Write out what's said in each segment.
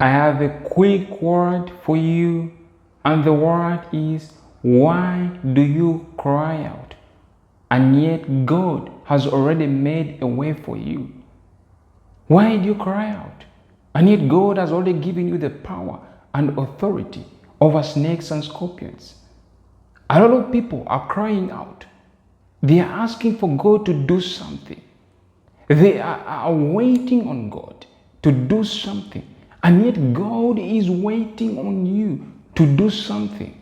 I have a quick word for you, and the word is, why do you cry out? And yet God has already made a way for you. Why do you cry out? And yet God has already given you the power and authority over snakes and scorpions. A lot of people are crying out. They are asking for God to do something. They are waiting on God to do something. And yet God is waiting on you to do something.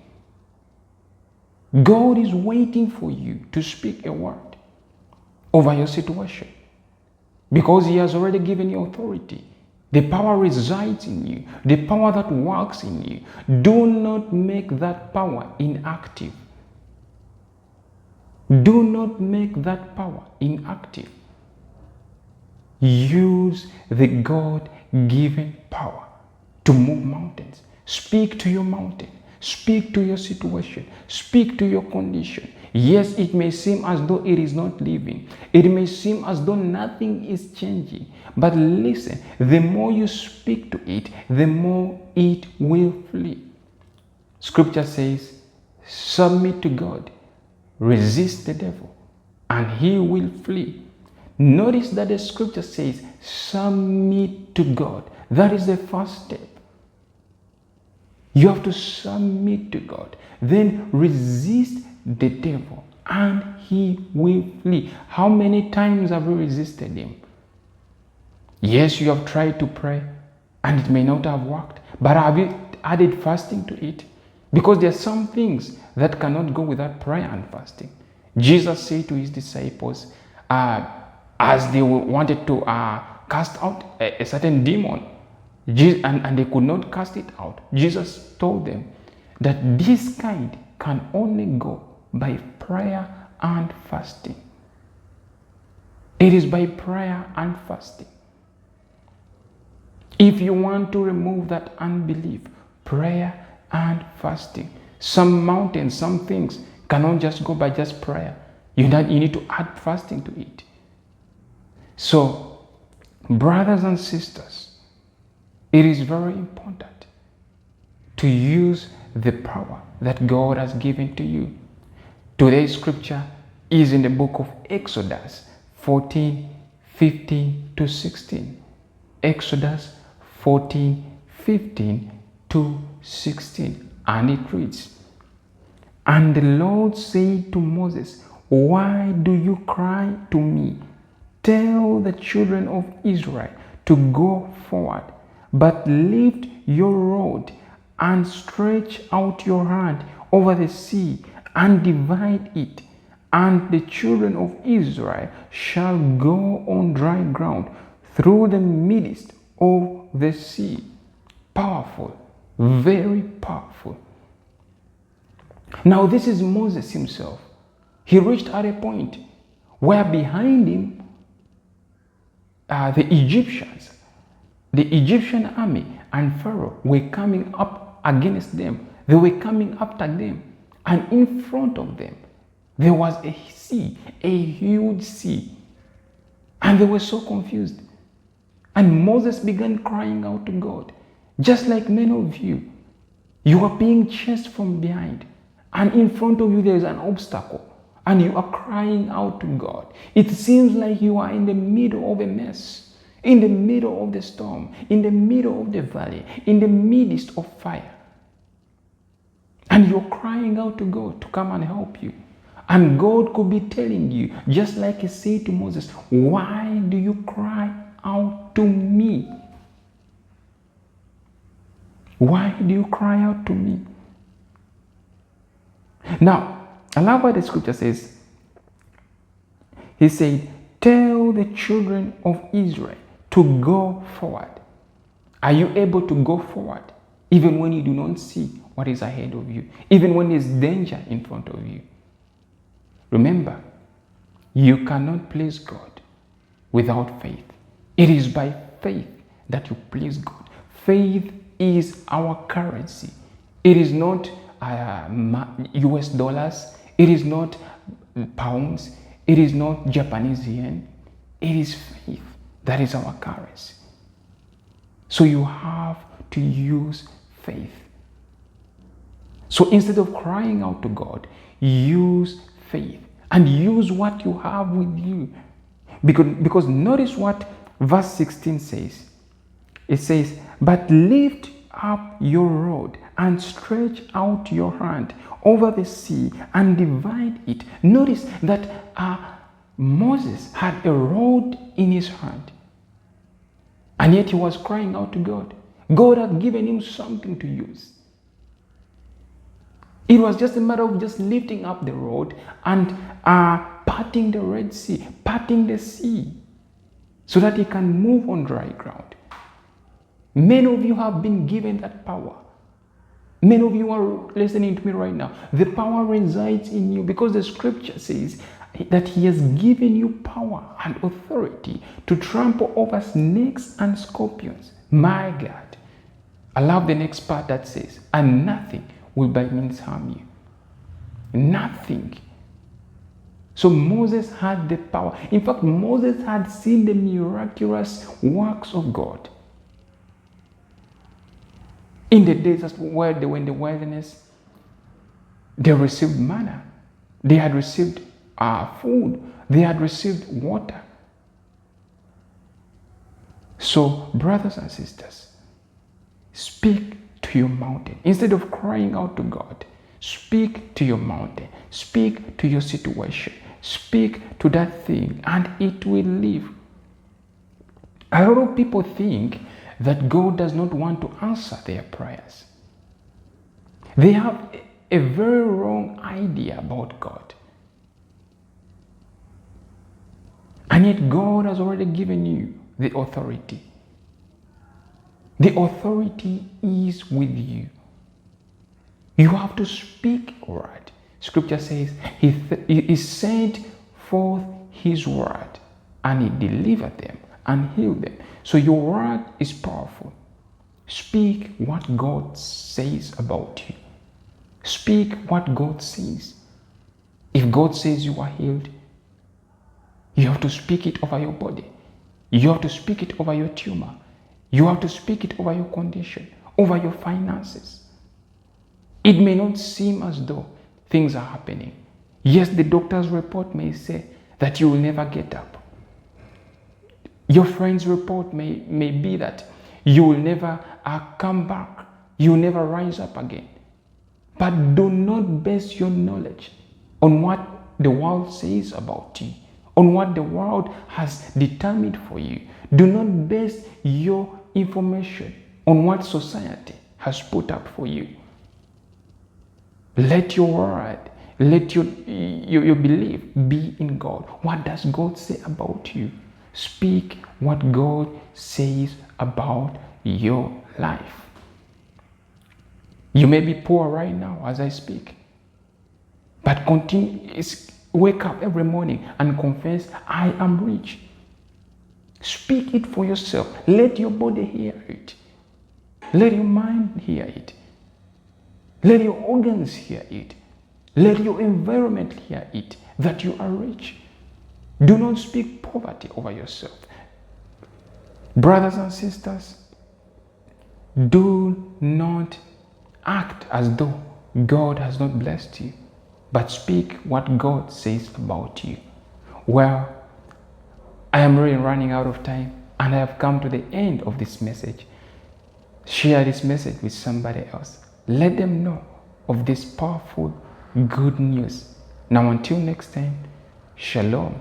God is waiting for you to speak a word over your situation, because He has already given you authority. The power resides in you, the power that works in you. Do not make that power inactive. Do not make that power inactive. Use the God-given power to move mountains. Speak to your mountain. Speak to your situation. Speak to your condition. Yes, it may seem as though it is not living. It may seem as though nothing is changing. But listen, the more you speak to it, the more it will flee. Scripture says, submit to God, resist the devil, and he will flee. Notice that the scripture says, submit to God. That is the first step. You have to submit to God. Then resist the devil and he will flee. How many times have you resisted him? Yes, you have tried to pray and it may not have worked. But have you added fasting to it? Because there are some things that cannot go without prayer and fasting. Jesus said to his disciples, as they wanted to cast out a certain demon, and they could not cast it out, Jesus told them that this kind can only go by prayer and fasting. It is by prayer and fasting. If you want to remove that unbelief, prayer and fasting. Some mountains, some things cannot just go by just prayer. You need to add fasting to it. So, brothers and sisters, it is very important to use the power that God has given to you. Today's scripture is in the book of Exodus 14:15 to 16. Exodus 14:15 to 16. And it reads, and the Lord said to Moses, why do you cry to me? Tell the children of Israel to go forward, but lift your rod and stretch out your hand over the sea and divide it, and the children of Israel shall go on dry ground through the midst of the sea. Powerful, very powerful. Now this is Moses himself. He reached at a point where behind him the Egyptians, the Egyptian army and Pharaoh were coming up against them. They were coming after them. And in front of them, there was a sea, a huge sea. And they were so confused. And Moses began crying out to God. Just like many of you, you are being chased from behind. And in front of you, there is an obstacle. And you are crying out to God. It seems like you are in the middle of a mess, in the middle of the storm, in the middle of the valley, in the midst of fire. And you're crying out to God to come and help you. And God could be telling you, just like He said to Moses, why do you cry out to me? Why do you cry out to me? Now, I love what the scripture says. He said, tell the children of Israel to go forward. Are you able to go forward even when you do not see what is ahead of you, even when there's danger in front of you? Remember, you cannot please God without faith. It is by faith that you please God. Faith is our currency. It is not US dollars. It is not pounds. It is not Japanese yen. It is faith. That is our currency. So you have have to use faith. So instead of crying out to God, use faith and use what you have with you. Because notice what verse 16 says. It says, but lift up your rod and stretch out your hand over the sea and divide it. Notice that Moses had a rod in his hand, and yet he was crying out to God. God had given him something to use. It was just a matter of just lifting up the rod and parting the Red Sea, parting the sea, so that he can move on dry ground. Many of you have been given that power. Many of you are listening to me right now. The power resides in you because the scripture says that he has given you power and authority to trample over snakes and scorpions. My God. I love the next part that says, and nothing will by means harm you. Nothing. So Moses had the power. In fact, Moses had seen the miraculous works of God. In the days where they were in the wilderness, they received manna. They had received food. They had received water. So, brothers and sisters, speak to your mountain. Instead of crying out to God, speak to your mountain. Speak to your situation. Speak to that thing, and it will live. A lot of people think that God does not want to answer their prayers. They have a very wrong idea about God. And yet God has already given you the authority. The authority is with you. You have to speak word. Scripture says he sent forth his word and he delivered them and healed them. So your word is powerful. Speak what God says about you. Speak what God says. If God says you are healed, you have to speak it over your body. You have to speak it over your tumor. You have to speak it over your condition, over your finances. It may not seem as though things are happening. Yes, the doctor's report may say that you will never get up. Your friend's report may be that you will never come back. You will never rise up again. But do not base your knowledge on what the world says about you, on what the world has determined for you. Do not base your information on what society has put up for you. Let your word, let your belief be in God. What does God say about you? Speak what God says about your life. You may be poor right now as I speak, but wake up every morning and confess, I am rich. Speak it for yourself. Let your body hear it. Let your mind hear it. Let your organs hear it. Let your environment hear it, that you are rich. Do not speak poverty over yourself. Brothers and sisters, do not act as though God has not blessed you, but speak what God says about you. Well, I am really running out of time, and I have come to the end of this message. Share this message with somebody else. Let them know of this powerful good news. Now, until next time, shalom.